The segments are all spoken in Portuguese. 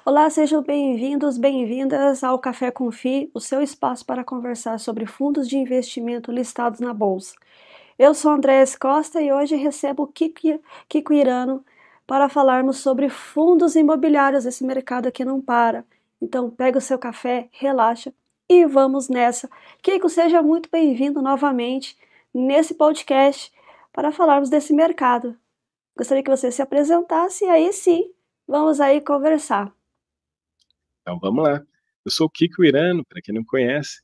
Olá, sejam bem-vindos, bem-vindas ao Café com FI, o seu espaço para conversar sobre fundos de investimento listados na Bolsa. Eu sou Andréas Costa e hoje recebo o Kiko Irano para falarmos sobre fundos imobiliários. Esse mercado aqui não para. Então, pega o seu café, relaxa e vamos nessa. Kiko, seja muito bem-vindo novamente nesse podcast para falarmos desse mercado. Gostaria que você se apresentasse e aí sim, vamos aí conversar. Então vamos lá. Eu sou o Kiko Irano, para quem não conhece,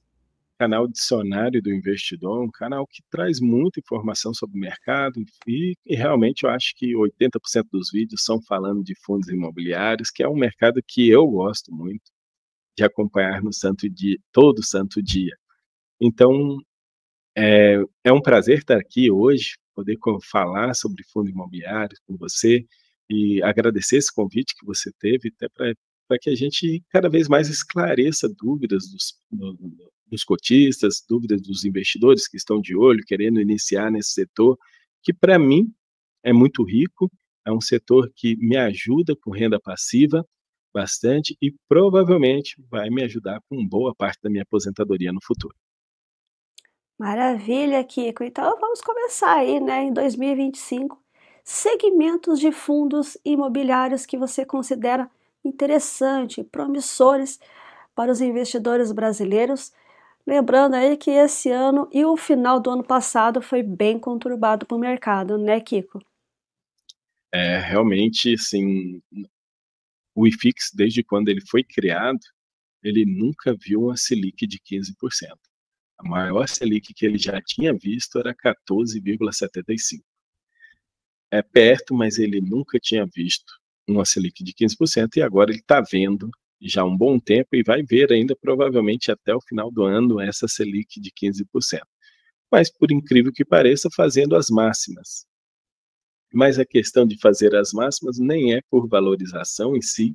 canal Dicionário do Investidor, um canal que traz muita informação sobre o mercado e realmente eu acho que 80% dos vídeos são falando de fundos imobiliários, que é um mercado que eu gosto muito de acompanhar no santo dia, todo santo dia. Então é um prazer estar aqui hoje, poder falar sobre fundo imobiliário com você e agradecer esse convite que você teve, até para que a gente cada vez mais esclareça dúvidas dos cotistas, dúvidas dos investidores que estão de olho, querendo iniciar nesse setor, que para mim é muito rico, é um setor que me ajuda com renda passiva bastante e provavelmente vai me ajudar com boa parte da minha aposentadoria no futuro. Maravilha, Kiko. Então vamos começar aí, né, em 2025. Segmentos de fundos imobiliários que você considera interessante, promissores para os investidores brasileiros. Lembrando aí que esse ano e o final do ano passado foi bem conturbado para o mercado, né, Kiko? Realmente, assim, o IFIX, desde quando ele foi criado, ele nunca viu uma Selic de 15%. A maior Selic que ele já tinha visto era 14,75%. É perto, mas ele nunca tinha visto uma Selic de 15% e agora ele está vendo já há um bom tempo e vai ver ainda provavelmente até o final do ano essa Selic de 15%. Mas, por incrível que pareça, fazendo as máximas. Mas a questão de fazer as máximas nem é por valorização em si,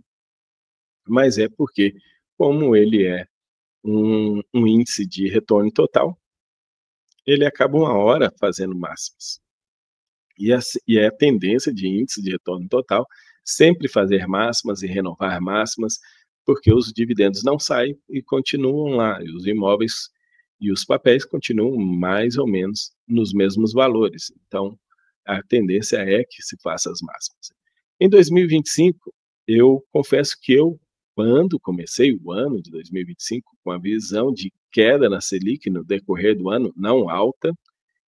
mas é porque, como ele é um índice de retorno total, ele acaba uma hora fazendo máximas. E é a tendência de índice de retorno total sempre fazer máximas e renovar máximas, porque os dividendos não saem e continuam lá, e os imóveis e os papéis continuam mais ou menos nos mesmos valores. Então, a tendência é que se faça as máximas. Em 2025, eu confesso que quando comecei o ano de 2025, com a visão de queda na Selic no decorrer do ano, não alta,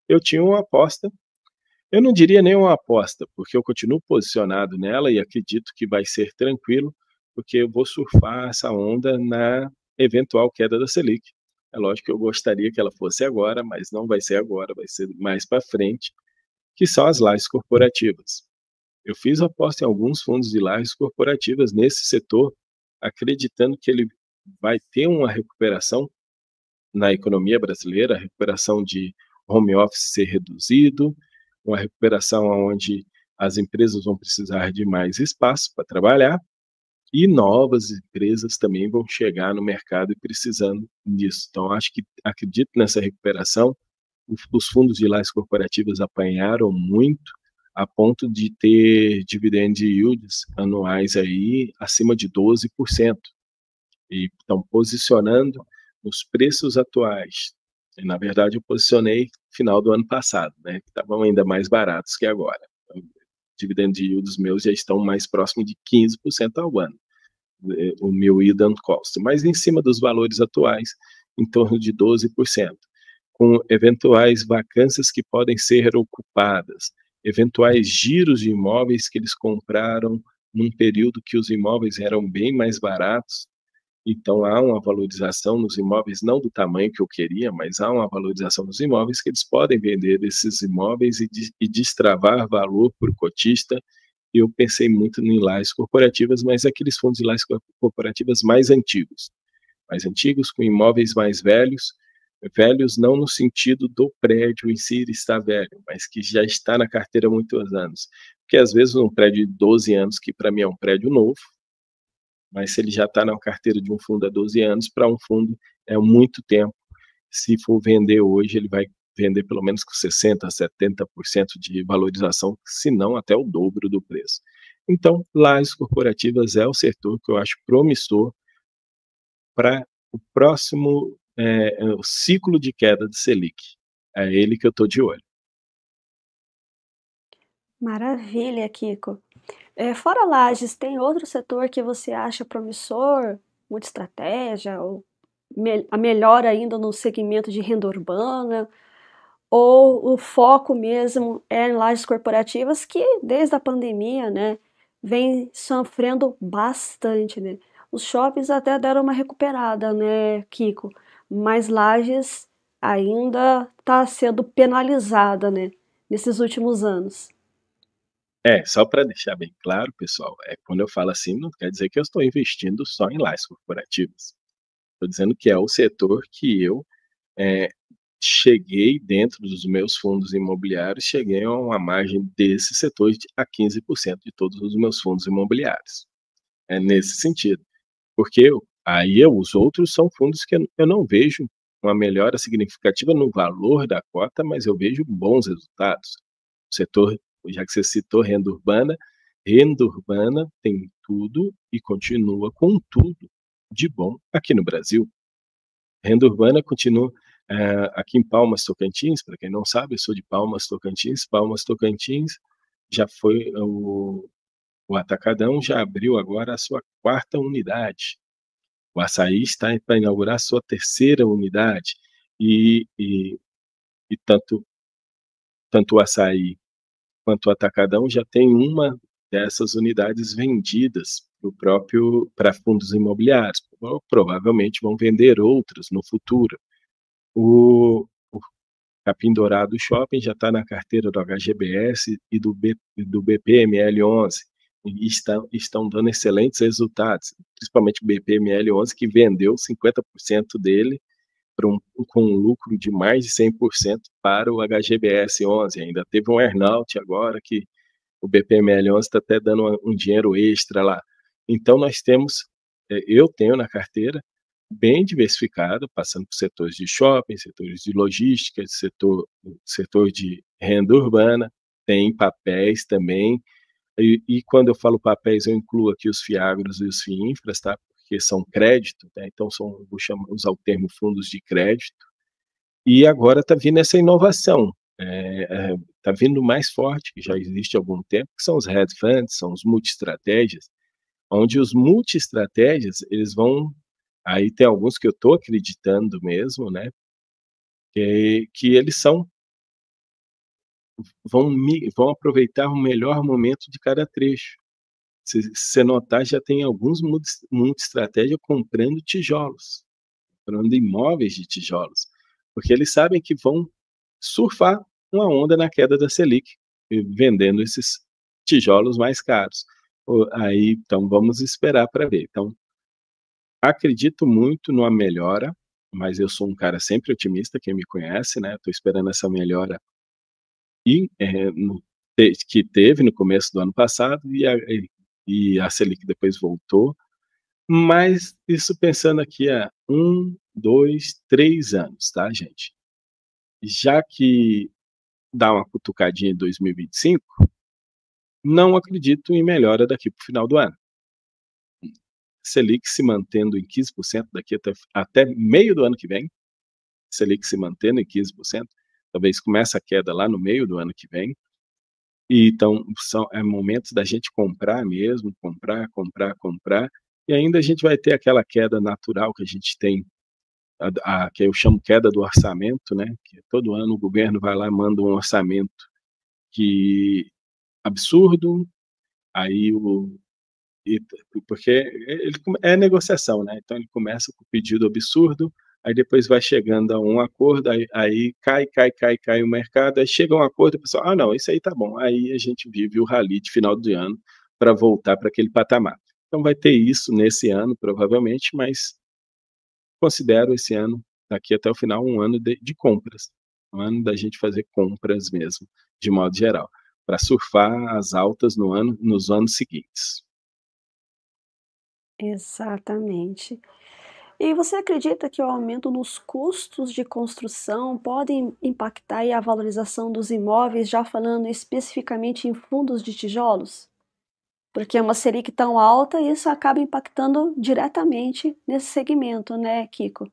eu tinha uma aposta. Eu não diria nem uma aposta, porque eu continuo posicionado nela e acredito que vai ser tranquilo, porque eu vou surfar essa onda na eventual queda da Selic. É lógico que eu gostaria que ela fosse agora, mas não vai ser agora, vai ser mais para frente, que são as lajes corporativas. Eu fiz aposta em alguns fundos de lajes corporativas nesse setor, acreditando que ele vai ter uma recuperação na economia brasileira, a recuperação de home office ser reduzido, uma recuperação onde as empresas vão precisar de mais espaço para trabalhar e novas empresas também vão chegar no mercado e precisando disso. Então, acredito nessa recuperação. Os fundos de lajes corporativas apanharam muito a ponto de ter dividend yields anuais aí acima de 12% e estão posicionando nos preços atuais. E, na verdade, eu posicionei no final do ano passado, né, que estavam ainda mais baratos que agora. Então, dividend yields meus já estão mais próximos de 15% ao ano, o meu yield on cost, mas em cima dos valores atuais, em torno de 12%, com eventuais vacâncias que podem ser ocupadas, eventuais giros de imóveis que eles compraram num período que os imóveis eram bem mais baratos. Então, há uma valorização nos imóveis, não do tamanho que eu queria, mas há uma valorização nos imóveis que eles podem vender esses imóveis e destravar valor para o cotista. Eu pensei muito em lajes corporativas, mas aqueles fundos de lajes corporativas mais antigos, com imóveis mais velhos, velhos não no sentido do prédio em si estar velho, mas que já está na carteira há muitos anos. Porque às vezes um prédio de 12 anos, que para mim é um prédio novo, mas se ele já está na carteira de um fundo há 12 anos, para um fundo é muito tempo. Se for vender hoje, ele vai vender pelo menos com 60%, 70% de valorização, se não até o dobro do preço. Então, lajes corporativas é o setor que eu acho promissor para o próximo o ciclo de queda do Selic. É ele que eu estou de olho. Maravilha, Kiko. Fora lajes, tem outro setor que você acha promissor, muita estratégia, ou a melhor ainda no segmento de renda urbana, ou o foco mesmo é em lajes corporativas que desde a pandemia, né, vem sofrendo bastante, né? Os shoppings até deram uma recuperada, né, Kiko? Mas lajes ainda está sendo penalizada, né, nesses últimos anos. Só para deixar bem claro, pessoal, quando eu falo assim, não quer dizer que eu estou investindo só em lajes corporativas. Estou dizendo que é o setor que eu eh, cheguei dentro dos meus fundos imobiliários, cheguei a uma margem desse setor a 15% de todos os meus fundos imobiliários. É nesse sentido. Porque os outros são fundos que eu não vejo uma melhora significativa no valor da cota, mas eu vejo bons resultados. O setor, já que você citou renda urbana tem tudo e continua com tudo de bom aqui no Brasil. Renda urbana continua aqui em Palmas, Tocantins, para quem não sabe, eu sou de Palmas, Tocantins. Palmas, Tocantins já foi o Atacadão já abriu agora a sua quarta unidade. O Açaí está para inaugurar a sua terceira unidade e, e, e tanto o Açaí quanto o Atacadão já tem uma dessas unidades vendidas para fundos imobiliários. Provavelmente vão vender outras no futuro. O Capim Dourado Shopping já está na carteira do HGBS e do BPML11 e estão dando excelentes resultados, principalmente o BPML11 que vendeu 50% dele com um lucro de mais de 100% para o HGBS 11. Ainda teve um earnout agora que o BPML 11 está até dando um dinheiro extra lá. Então eu tenho na carteira bem diversificado, passando por setores de shopping, setores de logística, setor de renda urbana, tem papéis também. E quando eu falo papéis, eu incluo aqui os FIAGROS e os FIINFRAs, tá? Porque são crédito, né? Então usar o termo fundos de crédito. E agora está vindo essa inovação, está vindo mais forte, que já existe há algum tempo, que são os hedge funds, são os multi-estratégias, onde os multi-estratégias, eles vão, aí tem alguns que eu estou acreditando mesmo, né, que eles vão aproveitar o melhor momento de cada trecho. Se você notar, já tem alguns multi-estratégia comprando tijolos, comprando imóveis de tijolos, porque eles sabem que vão surfar uma onda na queda da Selic, vendendo esses tijolos mais caros. Aí, então, vamos esperar para ver. Então, acredito muito numa melhora, mas eu sou um cara sempre otimista, quem me conhece, né? Estou esperando essa melhora e, que teve no começo do ano passado e a Selic depois voltou, mas isso pensando aqui há 1, 2, 3 anos, tá, gente? Já que dá uma cutucadinha em 2025, não acredito em melhora daqui para o final do ano. Selic se mantendo em 15% daqui até meio do ano que vem, Selic se mantendo em 15%, talvez comece a queda lá no meio do ano que vem, e então é momentos da gente comprar mesmo, comprar, e ainda a gente vai ter aquela queda natural que a gente tem, que eu chamo queda do orçamento, né? Que todo ano o governo vai lá e manda um orçamento que absurdo, aí e, porque ele é negociação, né? Então ele começa com o pedido absurdo, aí depois vai chegando a um acordo, aí cai o mercado, aí chega um acordo, o pessoal, não, isso aí tá bom. Aí a gente vive o rally de final de ano para voltar para aquele patamar. Então vai ter isso nesse ano, provavelmente, mas considero esse ano, daqui até o final, um ano de compras. Um ano da gente fazer compras mesmo, de modo geral, para surfar as altas nos anos seguintes. Exatamente. E você acredita que o aumento nos custos de construção podem impactar aí a valorização dos imóveis, já falando especificamente em fundos de tijolos? Porque é uma Selic tão alta, isso acaba impactando diretamente nesse segmento, né, Kiko?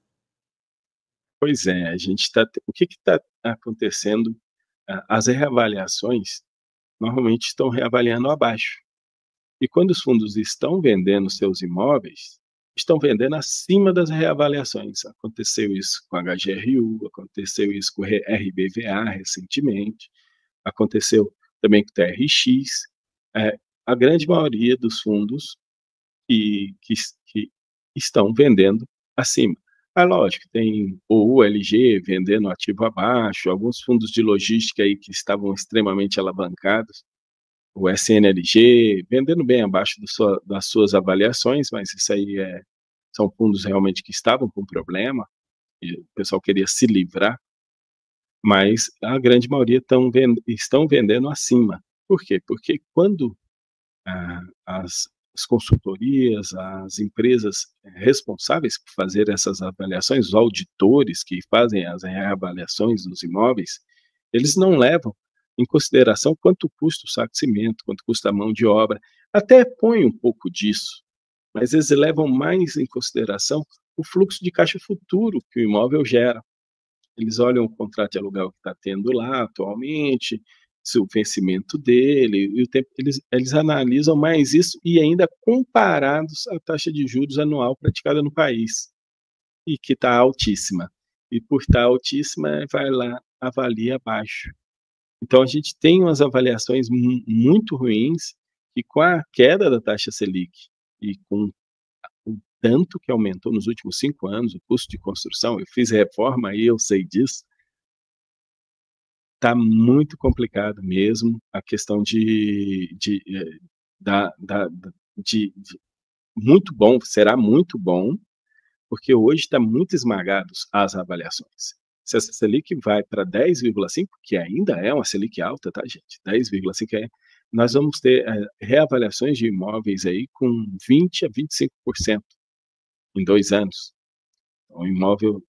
Pois é, a gente está. O que está acontecendo? As reavaliações normalmente estão reavaliando abaixo. E quando os fundos estão vendendo seus imóveis, estão vendendo acima das reavaliações. Aconteceu isso com a HGRU, aconteceu isso com o RBVA recentemente, aconteceu também com o TRX. A grande maioria dos fundos que estão vendendo acima. Lógico, tem o ULG vendendo ativo abaixo, alguns fundos de logística aí que estavam extremamente alavancados, o SNLG vendendo bem abaixo das suas avaliações, mas isso aí são fundos realmente que estavam com problema, e o pessoal queria se livrar, mas a grande maioria estão vendendo acima. Por quê? Porque quando as consultorias, as empresas responsáveis por fazer essas avaliações, os auditores que fazem as reavaliações dos imóveis, eles não levam em consideração quanto custa o saco de cimento, quanto custa a mão de obra, até põe um pouco disso, mas eles levam mais em consideração o fluxo de caixa futuro que o imóvel gera. Eles olham o contrato de aluguel que está tendo lá atualmente, o vencimento dele, e o tempo, eles analisam mais isso e ainda comparados à taxa de juros anual praticada no país, e que está altíssima. E por estar altíssima, vai lá, avalia abaixo. Então a gente tem umas avaliações muito ruins, e com a queda da taxa Selic e com o tanto que aumentou nos últimos 5 anos o custo de construção, eu fiz reforma e eu sei disso, está muito complicado mesmo a questão de muito bom, será muito bom, porque hoje está muito esmagados as avaliações. Se essa Selic vai para 10,5, que ainda é uma Selic alta, tá, gente? 10,5 nós vamos ter reavaliações de imóveis aí com 20 a 25% em 2 anos. O imóvel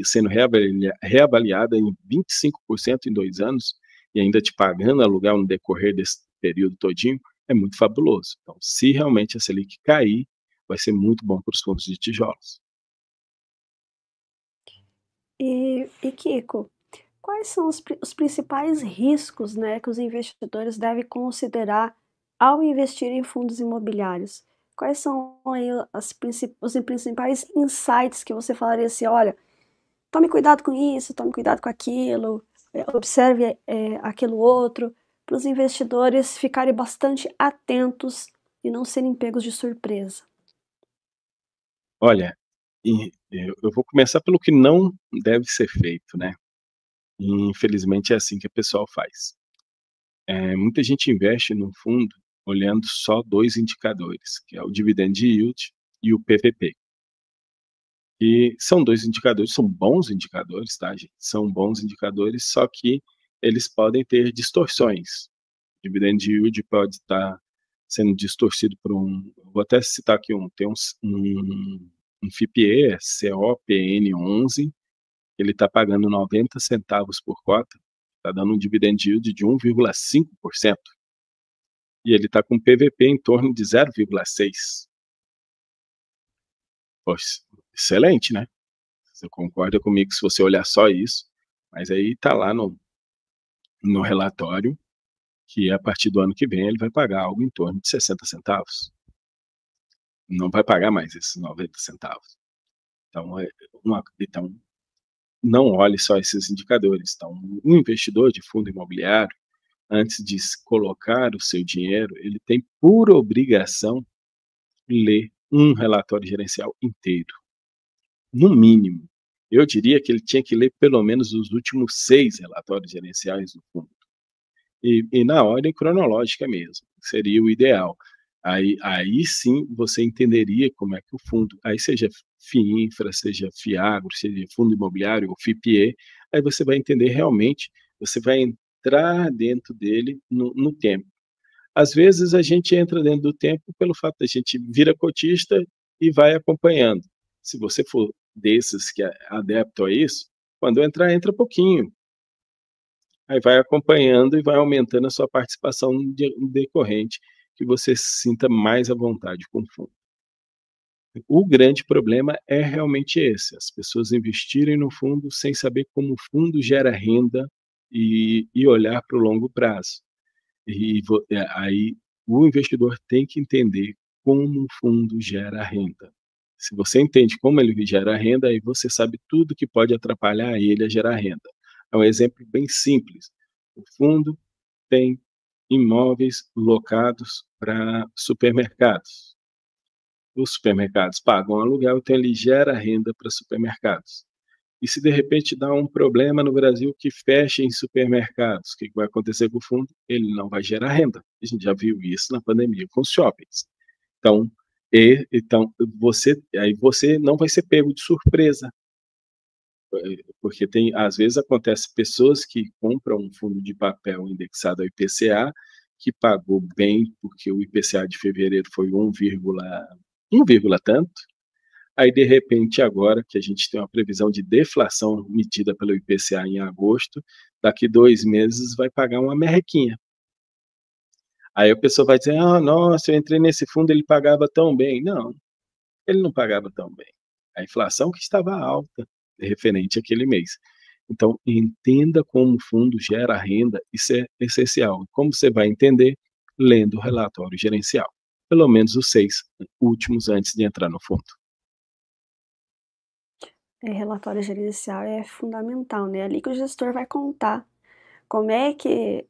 sendo reavaliado em 25% em 2 anos e ainda te pagando aluguel no decorrer desse período todinho, é muito fabuloso. Então, se realmente a Selic cair, vai ser muito bom para os fundos de tijolos. E Kiko, quais são os principais riscos, né, que os investidores devem considerar ao investir em fundos imobiliários? Quais são aí os principais insights que você falaria assim, olha, tome cuidado com isso, tome cuidado com aquilo, observe aquilo outro, para os investidores ficarem bastante atentos e não serem pegos de surpresa. Olha, eu vou começar pelo que não deve ser feito, né? E, infelizmente é assim que o pessoal faz. Muita gente investe no fundo olhando só 2 indicadores, que é o dividend yield e o PVP. E são 2 indicadores, são bons indicadores, tá, gente? São bons indicadores, só que eles podem ter distorções. O dividend yield pode estar sendo distorcido por vou até citar aqui tem um FIPE, COPN11, ele está pagando 90 centavos por cota, está dando um dividend yield de 1,5%. E ele está com PVP em torno de 0,6%. Poxa, excelente, né? Você concorda comigo se você olhar só isso, mas aí está lá no relatório que a partir do ano que vem ele vai pagar algo em torno de 60 centavos. Não vai pagar mais esses 90 centavos. Então, não olhe só esses indicadores. Então, um investidor de fundo imobiliário, antes de colocar o seu dinheiro, ele tem por obrigação ler um relatório gerencial inteiro, no mínimo. Eu diria que ele tinha que ler pelo menos os últimos 6 relatórios gerenciais do fundo. E na ordem cronológica mesmo, seria o ideal. Aí sim você entenderia como é que o fundo, aí seja FIINFRA, seja FIAGRO, seja fundo imobiliário ou FIPE, aí você vai entender realmente, você vai entrar dentro dele no tempo. Às vezes a gente entra dentro do tempo pelo fato de a gente vira cotista e vai acompanhando. Se você for desses que é adepto a isso, quando entrar, entra pouquinho. Aí vai acompanhando e vai aumentando a sua participação decorrente, que você se sinta mais à vontade com o fundo. O grande problema é realmente esse, as pessoas investirem no fundo sem saber como o fundo gera renda e olhar para o longo prazo. Aí o investidor tem que entender como o fundo gera renda. Se você entende como ele gera renda, aí você sabe tudo que pode atrapalhar ele a gerar renda. É um exemplo bem simples. O fundo tem imóveis locados para supermercados. Os supermercados pagam aluguel, então ele gera renda para supermercados. E se de repente dá um problema no Brasil que fecha em supermercados, o que vai acontecer com o fundo? Ele não vai gerar renda. A gente já viu isso na pandemia com os shoppings. Então, você não vai ser pego de surpresa, porque às vezes acontece pessoas que compram um fundo de papel indexado ao IPCA, que pagou bem, porque o IPCA de fevereiro foi 1, tanto. Aí, de repente, agora que a gente tem uma previsão de deflação medida pelo IPCA em agosto, daqui 2 meses vai pagar uma merrequinha. Aí a pessoa vai dizer, nossa, eu entrei nesse fundo, ele pagava tão bem. Não, ele não pagava tão bem. A inflação que estava alta, referente àquele mês. Então, entenda como o fundo gera renda, isso é essencial. Como você vai entender? Lendo o relatório gerencial. Pelo menos os 6 últimos antes de entrar no fundo. Relatório gerencial é fundamental, né? Ali que o gestor vai contar como é que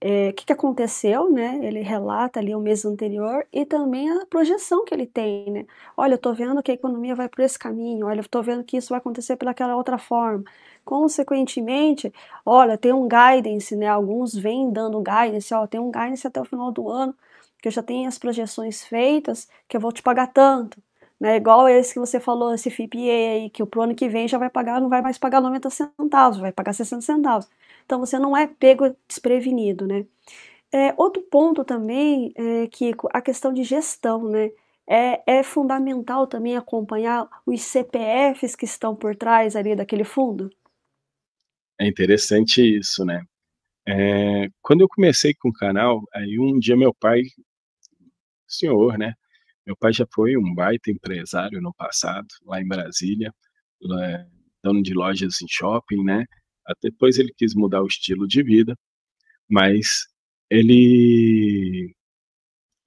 aconteceu, né? Ele relata ali o mês anterior e também a projeção que ele tem, né? Olha, eu tô vendo que a economia vai por esse caminho, olha, eu tô vendo que isso vai acontecer pelaquela outra forma. Consequentemente, olha, tem um guidance, né? Alguns vêm dando guidance, ó, tem um guidance até o final do ano, que eu já tenho as projeções feitas, que eu vou te pagar tanto. Né, igual esse que você falou, esse FIPE aí, que pro ano que vem já vai pagar, não vai mais pagar 90 centavos, vai pagar 60 centavos. Então você não é pego desprevenido, né? Outro ponto também, Kiko, a questão de gestão, né? É fundamental também acompanhar os CPFs que estão por trás ali daquele fundo? É interessante isso, né? Quando eu comecei com o canal, aí um dia meu pai, senhor, né? Meu pai já foi um baita empresário no passado, lá em Brasília, dono de lojas em shopping, né? Até depois ele quis mudar o estilo de vida, mas ele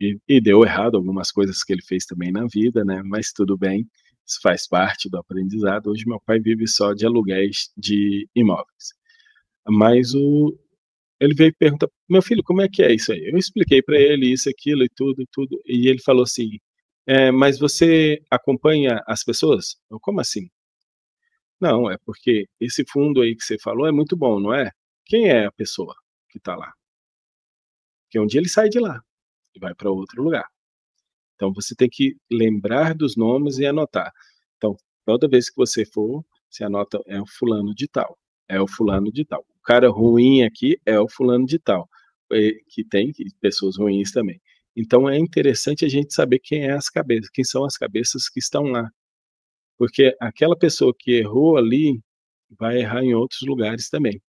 e deu errado algumas coisas que ele fez também na vida, né? Mas tudo bem, isso faz parte do aprendizado. Hoje meu pai vive só de aluguéis de imóveis. Mas ele veio e pergunta, meu filho, como é que é isso aí? Eu expliquei para ele isso, aquilo e tudo, e ele falou assim, mas você acompanha as pessoas? Eu, como assim? Não, é porque esse fundo aí que você falou é muito bom, não é? Quem é a pessoa que está lá? Porque um dia ele sai de lá e vai para outro lugar. Então você tem que lembrar dos nomes e anotar. Então, toda vez que você for, você anota, é o fulano de tal, é o fulano de tal. O cara ruim aqui é o fulano de tal, que tem pessoas ruins também. Então é interessante a gente saber quem é as cabeças, quem são as cabeças que estão lá. Porque aquela pessoa que errou ali vai errar em outros lugares também.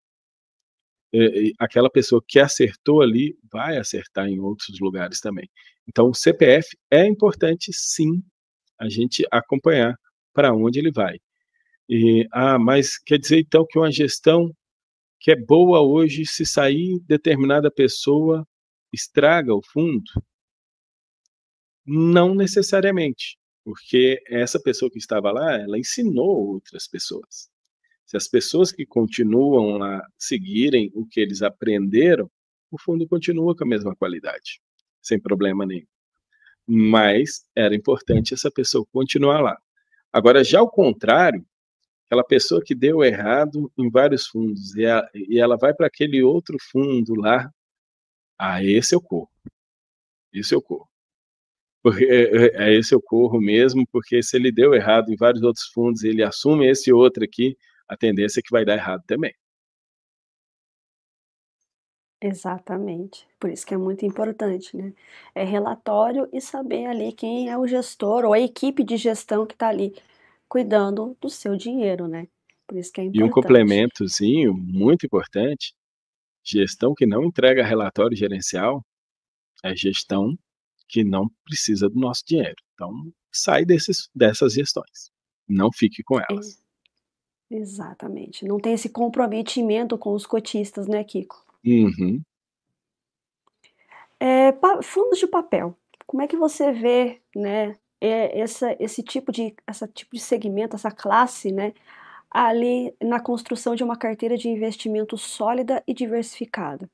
Aquela pessoa que acertou ali vai acertar em outros lugares também. Então, o CPF é importante, sim, a gente acompanhar para onde ele vai. Mas quer dizer então que uma gestão que é boa hoje, se sair determinada pessoa, estraga o fundo? Não necessariamente, porque essa pessoa que estava lá, ela ensinou outras pessoas. Se as pessoas que continuam a seguirem o que eles aprenderam, o fundo continua com a mesma qualidade, sem problema nenhum. Mas era importante essa pessoa continuar lá. Agora, já ao contrário, aquela pessoa que deu errado em vários fundos e ela vai para aquele outro fundo lá, esse eu corro. Esse eu corro. Porque esse eu corro mesmo, porque se ele deu errado em vários outros fundos, ele assume esse outro aqui, a tendência é que vai dar errado também. Exatamente, por isso que é muito importante, né? É relatório e saber ali quem é o gestor ou a equipe de gestão que está ali cuidando do seu dinheiro, né? Por isso que é E um importante. complementozinho muito importante, gestão que não entrega relatório gerencial é gestão que não precisa do nosso dinheiro. Então, sai dessas gestões. Não fique com E elas. exatamente, não tem esse comprometimento com os cotistas, né, Kiko? Uhum. Fundos de papel, como é que você vê, né, esse tipo de segmento, essa classe, né, ali na construção de uma carteira de investimento sólida e diversificada?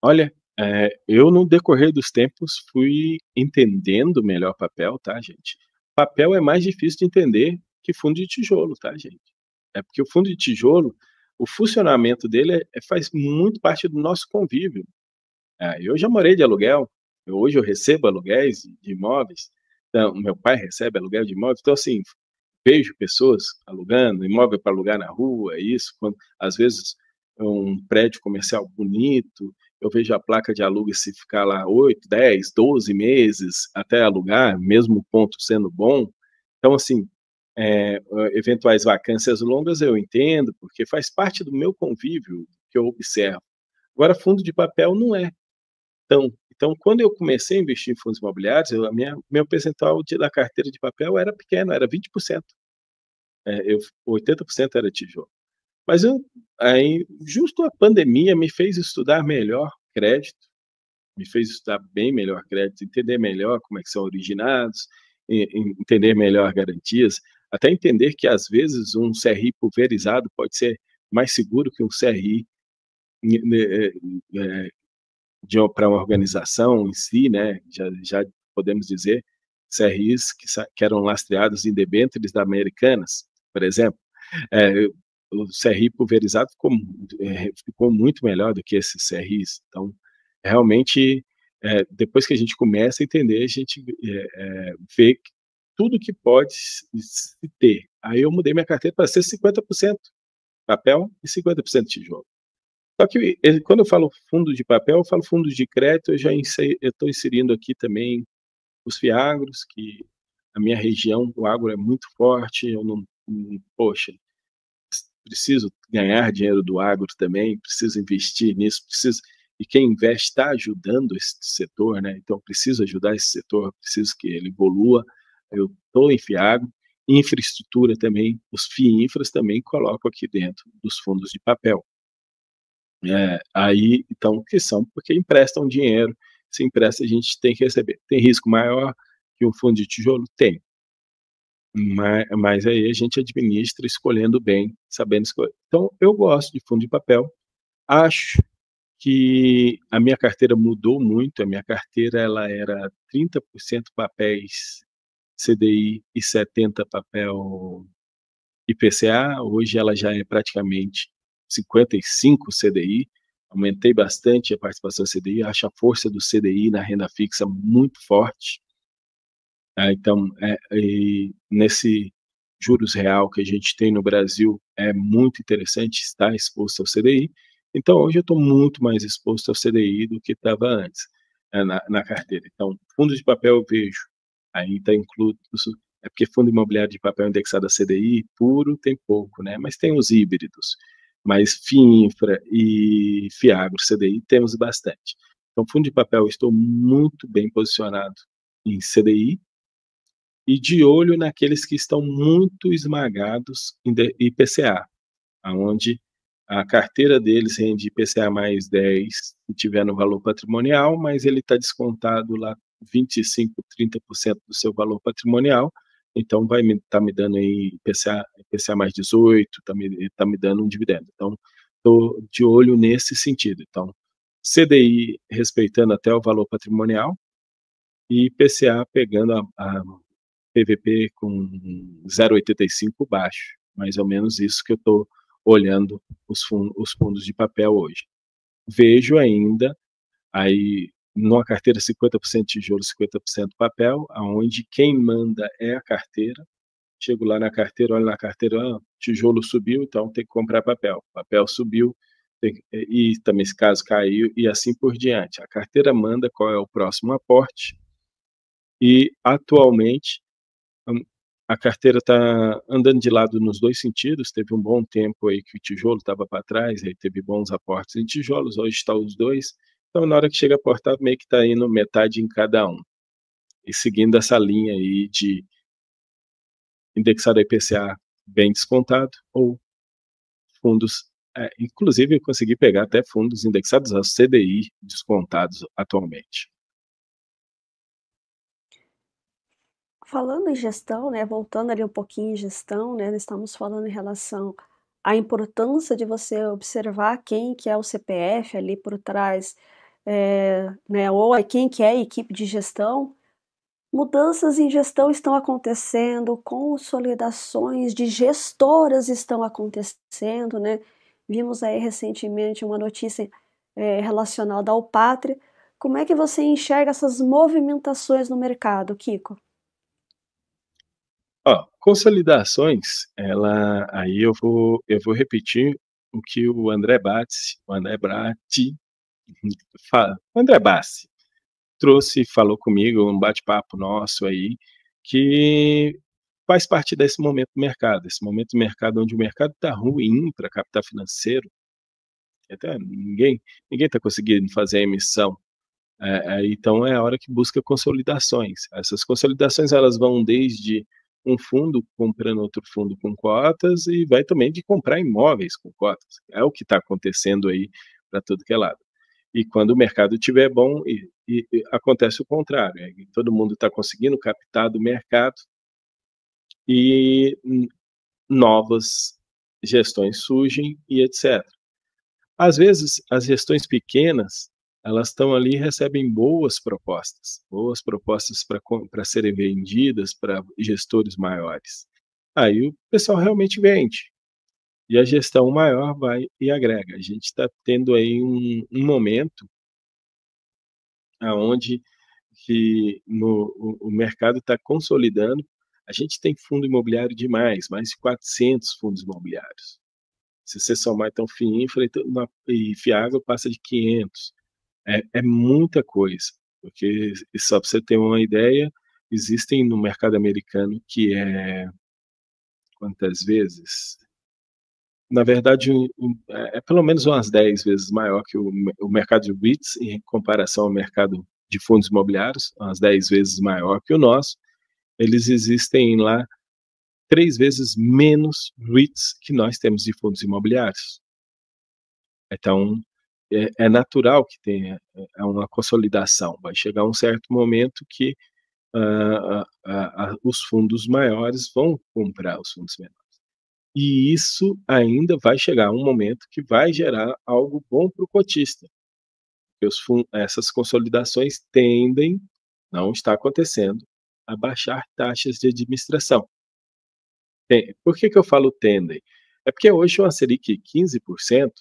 Olha, eu no decorrer dos tempos fui entendendo melhor papel, tá, gente. Papel é mais difícil de entender que fundo de tijolo, tá, gente. É porque o fundo de tijolo, o funcionamento dele faz muito parte do nosso convívio. Eu já morei de aluguel, hoje eu recebo aluguéis de imóveis, então meu pai recebe aluguel de imóveis, então assim, vejo pessoas alugando, imóvel para alugar na rua, isso, quando às vezes é um prédio comercial bonito, eu vejo a placa de aluga-se ficar lá 8, 10, 12 meses até alugar, mesmo o ponto sendo bom. Então, assim, eventuais vacâncias longas eu entendo, porque faz parte do meu convívio que eu observo. Agora, fundo de papel não é tão. Então, quando eu comecei a investir em fundos imobiliários, meu percentual da carteira de papel era pequeno, era 20%. 80% era tijolo. Mas aí, justo a pandemia me fez estudar melhor crédito, me fez estudar bem melhor crédito, entender melhor como é que são originados, entender melhor garantias, até entender que às vezes um CRI pulverizado pode ser mais seguro que um CRI para uma organização em si, né? Já podemos dizer CRIs que eram lastreados em debêntures da Americanas, por exemplo. É, o CRI pulverizado ficou muito melhor do que esses CRIs. Então, realmente, depois que a gente começa a entender, a gente vê tudo que pode se ter. Aí eu mudei minha carteira para ser 50% papel e 50% tijolo. Só que quando eu falo fundo de papel, eu falo fundos de crédito, eu estou inserindo aqui também os fiagros, que a minha região, o agro é muito forte, eu não, poxa, preciso ganhar dinheiro do agro também, preciso investir nisso, preciso, e quem investe está ajudando esse setor, né? Então preciso ajudar esse setor, preciso que ele evolua. Eu estou em Fiagro, infraestrutura também, os FIINFRAs também coloco aqui dentro dos fundos de papel. Aí, então, que são porque emprestam dinheiro, se empresta a gente tem que receber. Tem risco maior que um fundo de tijolo? Tem, mas aí a gente administra escolhendo bem, sabendo escolher. Então, eu gosto de fundo de papel. Acho que a minha carteira mudou muito. A minha carteira ela era 30% papéis CDI e 70 papel IPCA. Hoje ela já é praticamente 55 CDI. Aumentei bastante a participação do CDI. Acho a força do CDI na renda fixa muito forte. Então, nesse juros real que a gente tem no Brasil, é muito interessante estar exposto ao CDI. Então, hoje eu estou muito mais exposto ao CDI do que estava antes, na carteira. Então, fundos de papel eu vejo, aí está incluso, é porque fundo imobiliário de papel indexado a CDI puro tem pouco, né? Mas tem os híbridos, mas FIINFRA e FIAGRO CDI temos bastante. Então, fundo de papel eu estou muito bem posicionado em CDI, e de olho naqueles que estão muito esmagados em IPCA, aonde a carteira deles rende IPCA mais 10 se tiver no valor patrimonial, mas ele está descontado lá 25, 30% do seu valor patrimonial, então vai estar me dando aí IPCA mais 18, tá me dando um dividendo. Então, estou de olho nesse sentido. Então, CDI respeitando até o valor patrimonial e IPCA pegando a PVP com 0,85 baixo, mais ou menos isso que eu estou olhando os fundos de papel hoje. Vejo ainda aí numa carteira 50% tijolo, 50% papel, aonde quem manda é a carteira. Chego lá na carteira, olho na carteira, tijolo subiu, então tem que comprar papel. Papel subiu, e também esse caso caiu, e assim por diante. A carteira manda qual é o próximo aporte, e atualmente a carteira está andando de lado nos dois sentidos. Teve um bom tempo aí que o tijolo estava para trás, aí teve bons aportes em tijolos, hoje está os dois. Então, na hora que chega a portar, meio que está indo metade em cada um. E seguindo essa linha aí de indexado a IPCA bem descontado ou fundos, inclusive eu consegui pegar até fundos indexados ao CDI descontados atualmente. Falando em gestão, né, voltando ali um pouquinho em gestão, né, nós estamos falando em relação à importância de você observar quem que é o CPF ali por trás, né, ou quem que é a equipe de gestão. Mudanças em gestão estão acontecendo, consolidações de gestoras estão acontecendo, né. Vimos aí recentemente uma notícia, relacionada ao Pátria. Como é que você enxerga essas movimentações no mercado, Kiko? Ó, consolidações, aí eu vou repetir o que o André Bratti o André Bassi trouxe, falou comigo, um bate-papo nosso aí, que faz parte desse momento do mercado, esse momento do mercado onde o mercado está ruim para capital financeiro, até ninguém está conseguindo fazer a emissão. Então é a hora que busca consolidações. Essas consolidações elas vão desde um fundo comprando outro fundo com cotas e vai também de comprar imóveis com cotas. É o que está acontecendo aí para tudo que é lado. E quando o mercado estiver bom, acontece o contrário. Todo mundo está conseguindo captar do mercado e novas gestões surgem e etc. Às vezes, as gestões pequenas, elas estão ali e recebem boas propostas para serem vendidas para gestores maiores. Aí o pessoal realmente vende. E a gestão maior vai e agrega. A gente está tendo aí um momento onde que o mercado está consolidando. A gente tem fundo imobiliário demais, mais de 400 fundos imobiliários. Se você somar então FIINFRA e FIAGRO passa de 500. É muita coisa, porque só para você ter uma ideia, existem no mercado americano que quantas vezes? Na verdade, é pelo menos umas 10 vezes maior que o mercado de REITs em comparação ao mercado de fundos imobiliários, umas 10 vezes maior que o nosso. Eles existem lá 3 vezes menos REITs que nós temos de fundos imobiliários. Então, é natural que tenha uma consolidação. Vai chegar um certo momento que os fundos maiores vão comprar os fundos menores. E isso ainda vai chegar um momento que vai gerar algo bom para o cotista. Essas consolidações tendem, não está acontecendo, a baixar taxas de administração. Por que eu falo tendem? É porque hoje uma Selic 15%,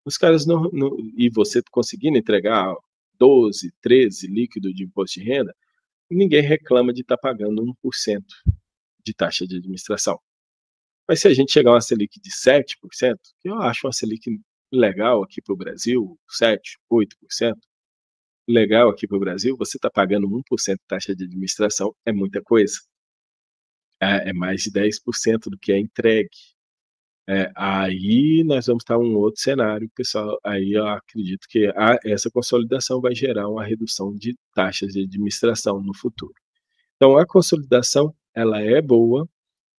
os caras não, e você conseguindo entregar 12, 13 líquido de imposto de renda, ninguém reclama de estar pagando 1% de taxa de administração. Mas se a gente chegar a uma Selic de 7%, que eu acho uma Selic legal aqui para o Brasil, 7, 8%, legal aqui para o Brasil, você está pagando 1% de taxa de administração, é muita coisa. É mais de 10% do que é entregue. Aí nós vamos estar em um outro cenário, pessoal. Aí eu acredito que essa consolidação vai gerar uma redução de taxas de administração no futuro. Então, a consolidação ela é boa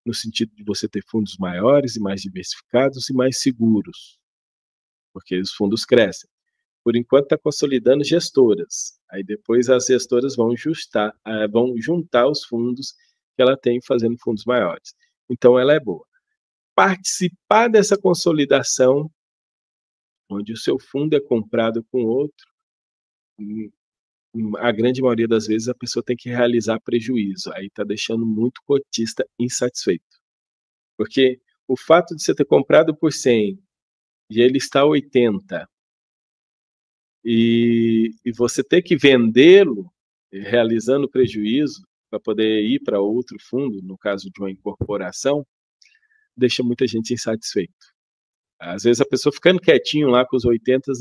no sentido de você ter fundos maiores e mais diversificados e mais seguros, porque os fundos crescem. Por enquanto está consolidando gestoras. Aí depois as gestoras vão juntar os fundos que ela tem fazendo fundos maiores. Então ela é boa. Participar dessa consolidação, onde o seu fundo é comprado com outro, a grande maioria das vezes a pessoa tem que realizar prejuízo. Aí está deixando muito cotista insatisfeito. Porque o fato de você ter comprado por 100 e ele está 80 e você ter que vendê-lo realizando prejuízo para poder ir para outro fundo, no caso de uma incorporação, deixa muita gente insatisfeito. Às vezes a pessoa ficando quietinho lá com os 80,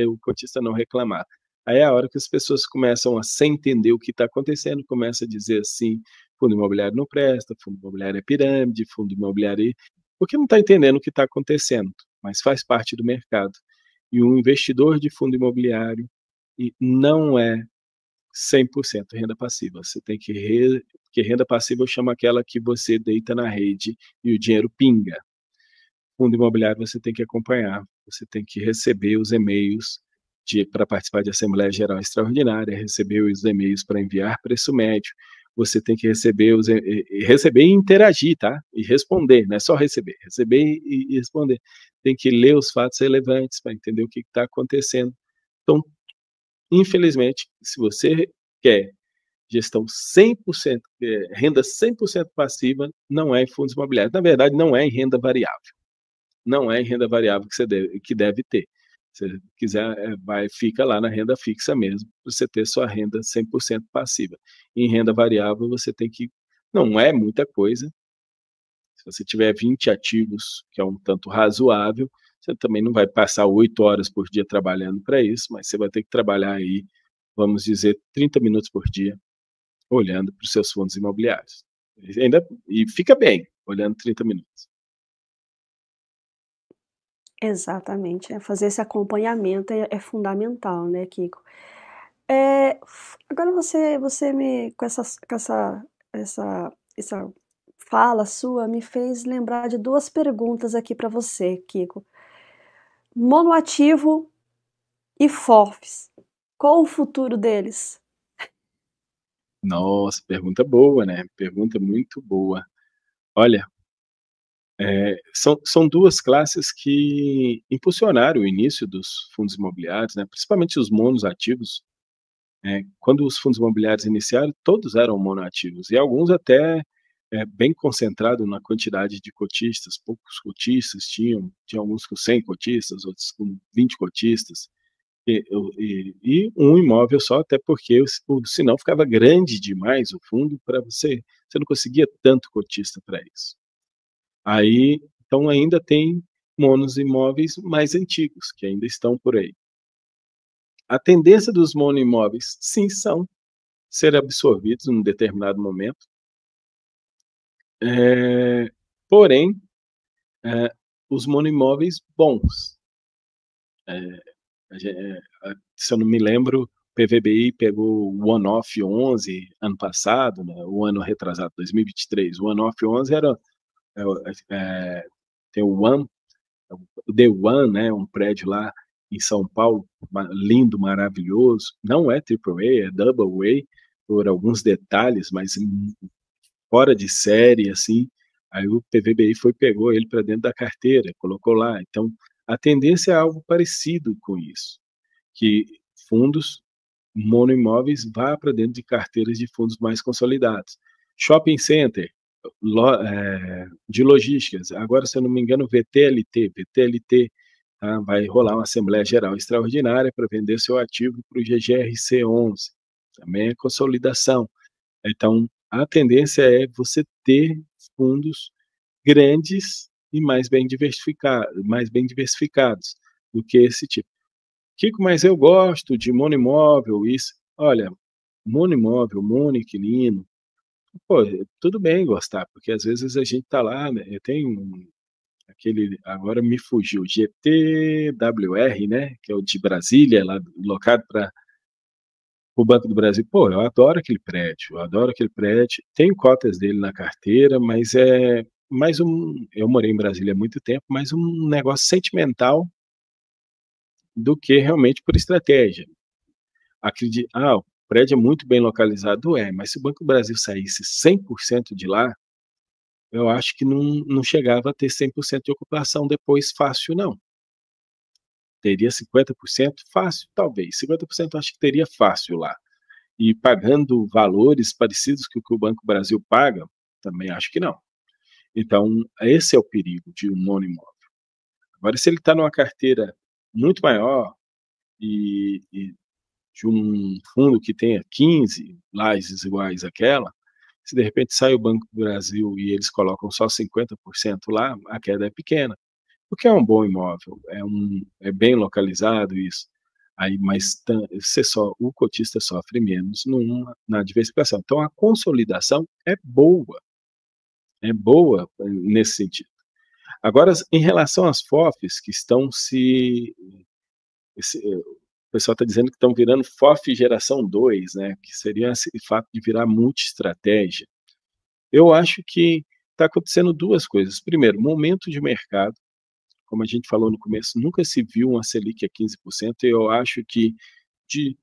o cotista não reclamar. Aí é a hora que as pessoas começam a, sem entender o que está acontecendo, começam a dizer assim, fundo imobiliário não presta, fundo imobiliário é pirâmide, fundo imobiliário porque não está entendendo o que está acontecendo, mas faz parte do mercado. E um investidor de fundo imobiliário, e não é 100% renda passiva. Você tem que porque renda passiva eu chamo aquela que você deita na rede e o dinheiro pinga. Fundo imobiliário você tem que acompanhar, você tem que receber os e-mails para participar de Assembleia Geral Extraordinária, receber os e-mails para enviar preço médio, você tem que receber receber e interagir, tá? E responder, não é só receber e responder. Tem que ler os fatos relevantes para entender o que está acontecendo. Então, infelizmente, se você quer gestão 100%, renda 100% passiva, não é em fundos imobiliários. Na verdade, não é em renda variável. Não é em renda variável que deve ter. Se quiser, fica lá na renda fixa mesmo, para você ter sua renda 100% passiva. Em renda variável, você tem que. Não é muita coisa. Se você tiver 20 ativos, que é um tanto razoável, você também não vai passar 8 horas por dia trabalhando para isso, mas você vai ter que trabalhar aí, vamos dizer, 30 minutos por dia, olhando para os seus fundos imobiliários. E fica bem, olhando 30 minutos. Exatamente, fazer esse acompanhamento é fundamental, né, Kiko. Agora você me essa fala sua me fez lembrar de 2 perguntas aqui para você, Kiko. Monoativo e FOFs, qual o futuro deles? Nossa, pergunta boa, né? Pergunta muito boa. Olha, são 2 classes que impulsionaram o início dos fundos imobiliários, né, principalmente os monoativos. Quando os fundos imobiliários iniciaram, todos eram monoativos, e alguns até, bem concentrado na quantidade de cotistas, poucos cotistas tinha alguns com 100 cotistas, outros com 20 cotistas, e um imóvel só, até porque senão ficava grande demais o fundo para você não conseguia tanto cotista para isso. Aí, então ainda tem monos imóveis mais antigos, que ainda estão por aí. A tendência dos monoimóveis, sim, são ser absorvidos num determinado momento. Porém, eh, os monoimóveis bons, se eu não me lembro, o PVBI pegou o One-Off 11 ano passado, né, o ano retrasado, 2023. O One-Off 11 era, tem o One, o The One, né, um prédio lá em São Paulo, lindo, maravilhoso. Não é AAA, é Double A, por alguns detalhes, mas fora de série, assim. Aí o PVBI pegou ele para dentro da carteira, colocou lá. Então, a tendência é algo parecido com isso, que fundos monoimóveis vá para dentro de carteiras de fundos mais consolidados. Shopping center, de logísticas, agora, se eu não me engano, VTLT, tá? Vai rolar uma Assembleia Geral Extraordinária para vender seu ativo para o GGRC 11, também é consolidação. Então, a tendência é você ter fundos grandes e mais bem diversificados do que esse tipo. Kiko, mas eu gosto de monoimóvel, isso. Olha, monoimóvel, monoinquilino, pô, tudo bem gostar, porque às vezes a gente tá lá, né, tem aquele, agora me fugiu, GTWR, né, que é o de Brasília, lá locado para o Banco do Brasil. Pô, eu adoro aquele prédio, tenho cotas dele na carteira, mas é mais eu morei em Brasília há muito tempo, mais um negócio sentimental do que realmente por estratégia. O prédio é muito bem localizado, mas se o Banco do Brasil saísse 100% de lá, eu acho que não chegava a ter 100% de ocupação depois fácil não. Teria 50% fácil, talvez, 50% acho que teria fácil lá. E pagando valores parecidos com o que o Banco do Brasil paga, também acho que não. Então, esse é o perigo de um monoimóvel. Agora, se ele está numa carteira muito maior e de um fundo que tenha 15 lajes iguais àquela, se de repente sai o Banco do Brasil e eles colocam só 50% lá, a queda é pequena, porque é um bom imóvel, é bem localizado isso. Aí, mas o cotista sofre menos na diversificação. Então, a consolidação é boa nesse sentido. Agora, em relação às FOFs que estão o pessoal está dizendo que estão virando FOF geração 2, né, que seria esse fato de virar multi-estratégia. Eu acho que está acontecendo duas coisas. Primeiro, momento de mercado, como a gente falou no começo, nunca se viu uma Selic a 15%, e eu acho que de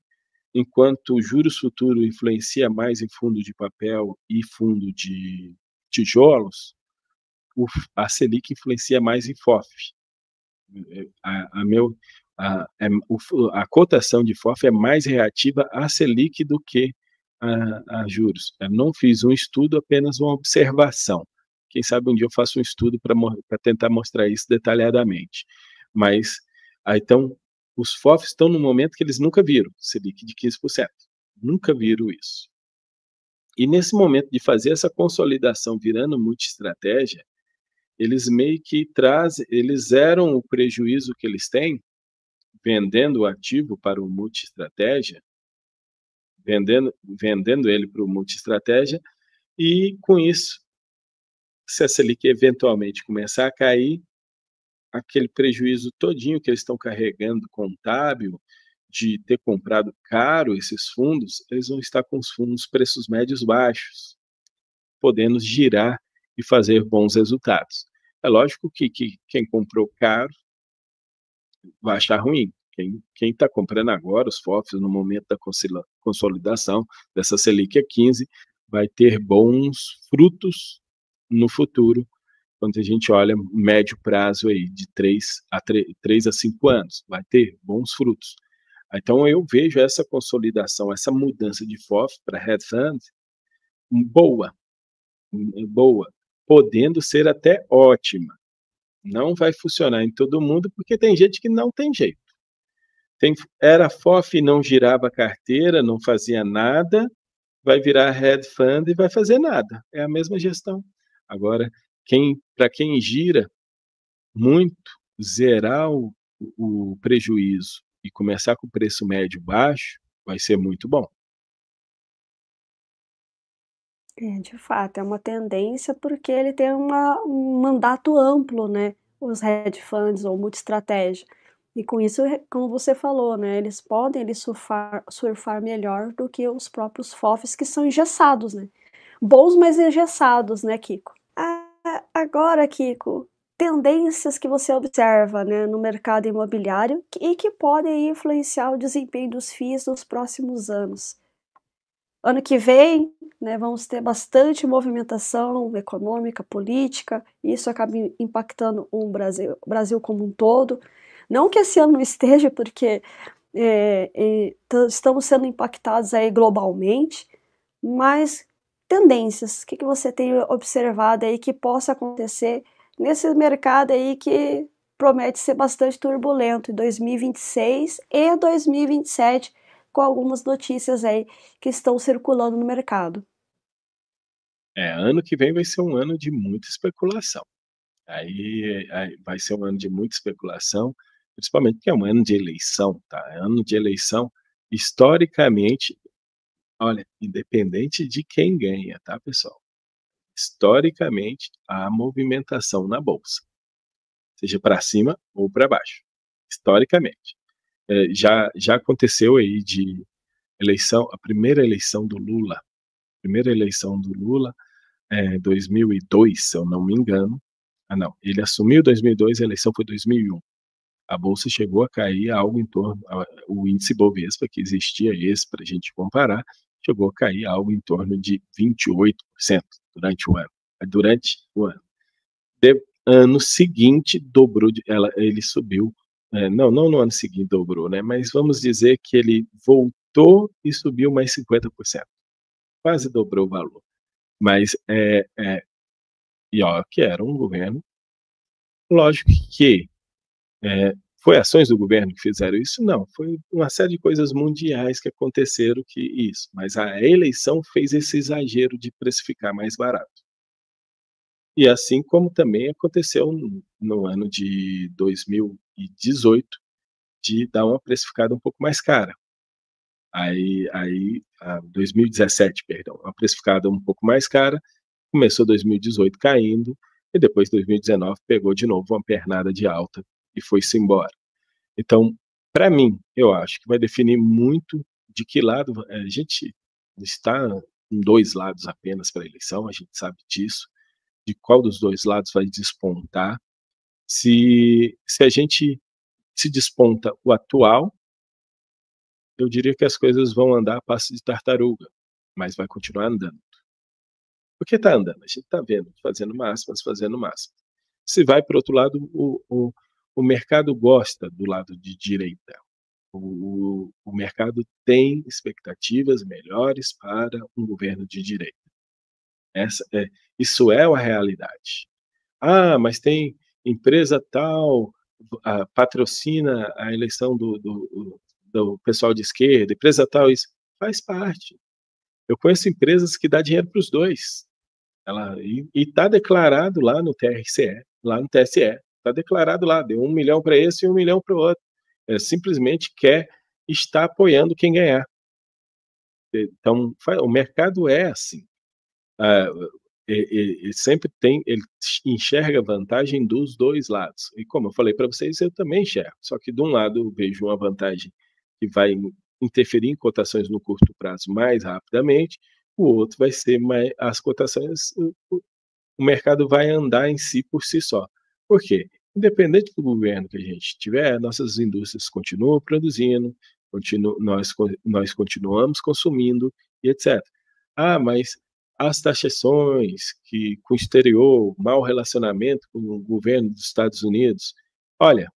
enquanto o juros futuro influencia mais em fundo de papel e fundo de tijolos, a Selic influencia mais em FOF. A, meu, a cotação de FOF é mais reativa à Selic do que a juros. Eu não fiz um estudo, apenas uma observação. Quem sabe um dia eu faço um estudo para tentar mostrar isso detalhadamente. Mas, então, os FOFs estão no momento que eles nunca viram Selic de 15%. Nunca viram isso. E nesse momento de fazer essa consolidação virando multi-estratégia, eles meio que eles zeram o prejuízo que eles têm vendendo o ativo para o multi-estratégia, vendendo ele para o multi-estratégia, e com isso, se a Selic eventualmente começar a cair, aquele prejuízo todinho que eles estão carregando contábil, de ter comprado caro esses fundos, eles vão estar com os preços médios baixos, podendo girar e fazer bons resultados. É lógico que quem comprou caro vai achar ruim. Quem está comprando agora os FOFs no momento da consolidação dessa Selic a 15 vai ter bons frutos no futuro, quando a gente olha médio prazo aí de 3 a 5 anos, vai ter bons frutos. Então eu vejo essa consolidação, essa mudança de FOF para hedge fund boa, podendo ser até ótima. Não vai funcionar em todo mundo, porque tem gente que não tem jeito. Era FOF e não girava a carteira, não fazia nada, vai virar hedge fund e vai fazer nada. É a mesma gestão. Agora, para quem gira muito, zerar o prejuízo e começar com o preço médio baixo, vai ser muito bom. De fato, é uma tendência porque ele tem um mandato amplo, né, os hedge funds ou multi-estratégia. E com isso, como você falou, né, eles podem surfar melhor do que os próprios FOFs que são engessados, né. Bons, mas engessados, né, Kiko? Agora, Kiko, tendências que você observa, né, no mercado imobiliário e que podem influenciar o desempenho dos FIIs nos próximos anos. Ano que vem, né, vamos ter bastante movimentação econômica, política, e isso acaba impactando o Brasil como um todo. Não que esse ano não esteja, porque estamos sendo impactados aí globalmente, mas tendências, o que você tem observado aí que possa acontecer nesse mercado aí que promete ser bastante turbulento em 2026 e 2027, com algumas notícias aí que estão circulando no mercado. Ano que vem vai ser um ano de muita especulação. Aí vai ser um ano de muita especulação, principalmente porque é um ano de eleição, tá? Ano de eleição, historicamente, olha, independente de quem ganha, tá, pessoal? Historicamente, há movimentação na bolsa, seja para cima ou para baixo, historicamente. Já aconteceu aí de eleição, a primeira eleição do Lula, 2002, se eu não me engano. Não, ele assumiu 2002, a eleição foi 2001. A bolsa chegou a cair algo em torno, o índice Bovespa, que existia esse para a gente comparar, chegou a cair algo em torno de 28% durante o ano. Durante o ano. Ano seguinte, dobrou, ele subiu, não no ano seguinte dobrou, né? Mas vamos dizer que ele voltou e subiu mais 50%. Quase dobrou o valor. Mas e ó, que era um governo, lógico que foi ações do governo que fizeram isso? Não, foi uma série de coisas mundiais que aconteceram que isso, mas a eleição fez esse exagero de precificar mais barato. E assim como também aconteceu no ano de 2018, de dar uma precificada um pouco mais cara. Aí 2017, perdão, uma precificada um pouco mais cara, começou 2018 caindo, e depois 2019 pegou de novo uma pernada de alta e foi-se embora. Então, Para mim, eu acho que vai definir muito de que lado a gente está em 2 lados apenas para a eleição, a gente sabe disso, de qual dos 2 lados vai despontar. Se a gente se desponta o atual, eu diria que as coisas vão andar a passo de tartaruga, mas vai continuar andando. Por que está andando? A gente está vendo, fazendo máximas, fazendo máximas. Se vai para o outro lado, o mercado gosta do lado de direita. O mercado tem expectativas melhores para um governo de direita. Isso é uma realidade. Ah, mas tem empresa tal, patrocina a eleição do pessoal de esquerda, empresa tal, isso faz parte. Eu conheço empresas que dá dinheiro para os dois. E está declarado lá no TRCE, lá no TSE, está declarado lá, deu 1 milhão para esse e 1 milhão para o outro. Simplesmente quer estar apoiando quem ganhar. Então, o mercado é assim. Ah, sempre ele enxerga vantagem dos 2 lados. E como eu falei para vocês, eu também enxergo. Só que de um lado eu vejo uma vantagem que vai interferir em cotações no curto prazo mais rapidamente, o outro vai ser mais as cotações, o mercado vai andar em si por si só. Por quê? Independente do governo que a gente tiver, nossas indústrias continuam produzindo, nós continuamos consumindo e etc. Ah, mas as taxações que com o exterior, mau relacionamento com o governo dos Estados Unidos, olha,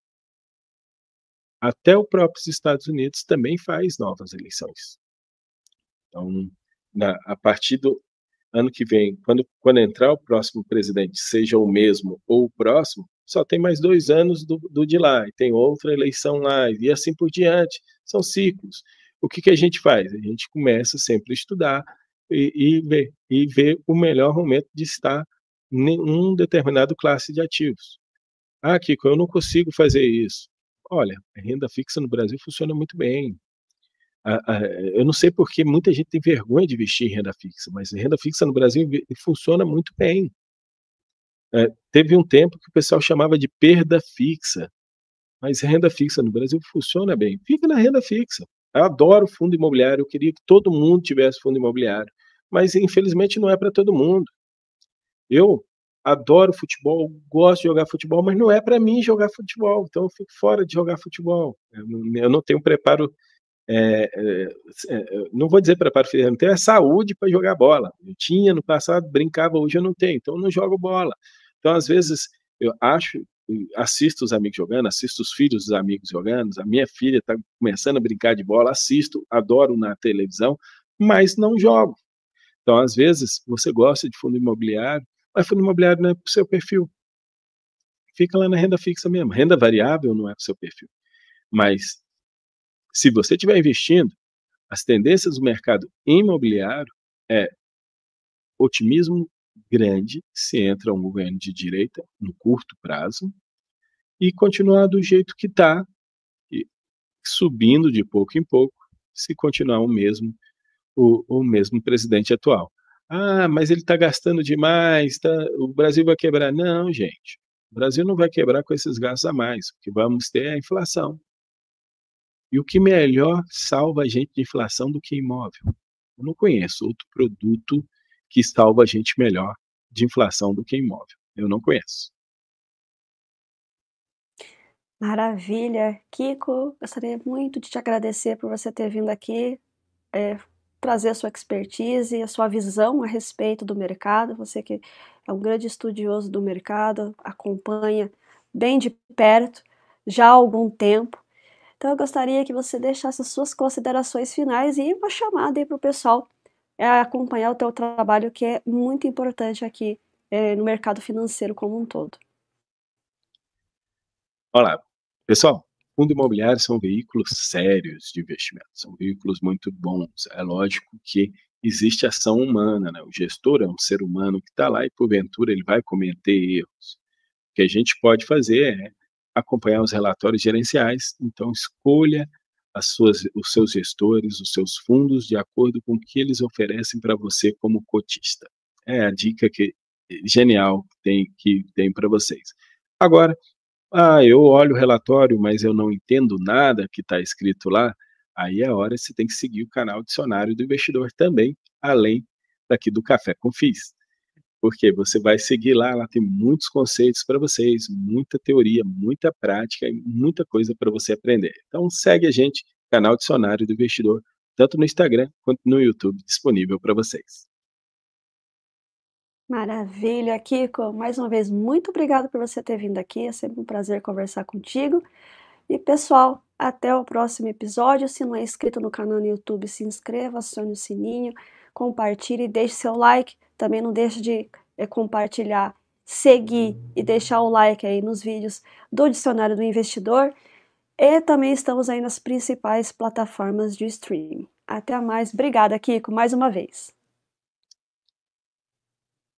até o próprio Estados Unidos também faz novas eleições. Então, a partir do ano que vem, quando entrar o próximo presidente, seja o mesmo ou o próximo, só tem mais 2 anos do de lá, e tem outra eleição lá, e assim por diante. São ciclos. O que a gente faz? A gente começa sempre a estudar e ver o melhor momento de estar em um determinado classe de ativos. Ah, Kiko, eu não consigo fazer isso. Olha, a renda fixa no Brasil funciona muito bem. Eu não sei porque muita gente tem vergonha de investir em renda fixa, mas renda fixa no Brasil funciona muito bem. Teve um tempo que o pessoal chamava de perda fixa, mas renda fixa no Brasil funciona bem. Fica na renda fixa. Eu adoro fundo imobiliário, eu queria que todo mundo tivesse fundo imobiliário, mas infelizmente não é para todo mundo. Eu adoro futebol, gosto de jogar futebol, mas não é para mim jogar futebol, então eu fico fora de jogar futebol. Eu não tenho preparo, não vou dizer preparo físico, eu não tenho a saúde para jogar bola. Eu tinha no passado, brincava, hoje eu não tenho, então eu não jogo bola. Então, às vezes, eu assisto os amigos jogando, assisto os filhos dos amigos jogando, a minha filha está começando a brincar de bola, assisto, adoro na televisão, mas não jogo. Então, às vezes, você gosta de fundo imobiliário, mas fundo imobiliário não é para o seu perfil. Fica lá na renda fixa mesmo. Renda variável não é para o seu perfil. Mas, se você estiver investindo, as tendências do mercado imobiliário é otimismo grande se entra um governo de direita no curto prazo e continuar do jeito que está, subindo de pouco em pouco, se continuar o mesmo presidente atual. Ah, mas ele está gastando demais, o Brasil vai quebrar. Não, gente, o Brasil não vai quebrar com esses gastos a mais. O que vamos ter é a inflação. E o que melhor salva a gente de inflação do que imóvel? Eu não conheço outro produto que salva a gente melhor de inflação do que imóvel. Eu não conheço. Maravilha. Kiko, gostaria muito de te agradecer por você ter vindo aqui, eh, trazer a sua expertise e a sua visão a respeito do mercado. Você que é um grande estudioso do mercado, acompanha bem de perto já há algum tempo. Então eu gostaria que você deixasse as suas considerações finais e uma chamada aí para o pessoal, acompanhar o teu trabalho, que é muito importante aqui, no mercado financeiro como um todo. Olá, pessoal, fundo imobiliário são veículos sérios de investimento, são veículos muito bons. É lógico que existe ação humana, né? O gestor é um ser humano que está lá e, porventura, ele vai cometer erros. O que a gente pode fazer é acompanhar os relatórios gerenciais, então escolha os seus gestores, os seus fundos, de acordo com o que eles oferecem para você como cotista. É a dica genial que tem para vocês. Agora, Ah, eu olho o relatório, mas eu não entendo nada que está escrito lá. Aí é a hora que você tem que seguir o canal Dicionário do Investidor também, além daqui do Café com Fis. Porque você vai seguir lá, lá tem muitos conceitos para vocês, muita teoria, muita prática e muita coisa para você aprender. Então segue a gente, canal Dicionário do Investidor, tanto no Instagram quanto no YouTube, disponível para vocês. Maravilha, Kiko. Mais uma vez, muito obrigada por você ter vindo aqui. É sempre um prazer conversar contigo. E pessoal, até o próximo episódio. Se não é inscrito no canal no YouTube, se inscreva, acione o sininho, compartilhe e deixe seu like. Também não deixe de compartilhar, seguir e deixar o like aí nos vídeos do Dicionário do Investidor. E também estamos aí nas principais plataformas de streaming. Até mais. Obrigada, Kiko, mais uma vez.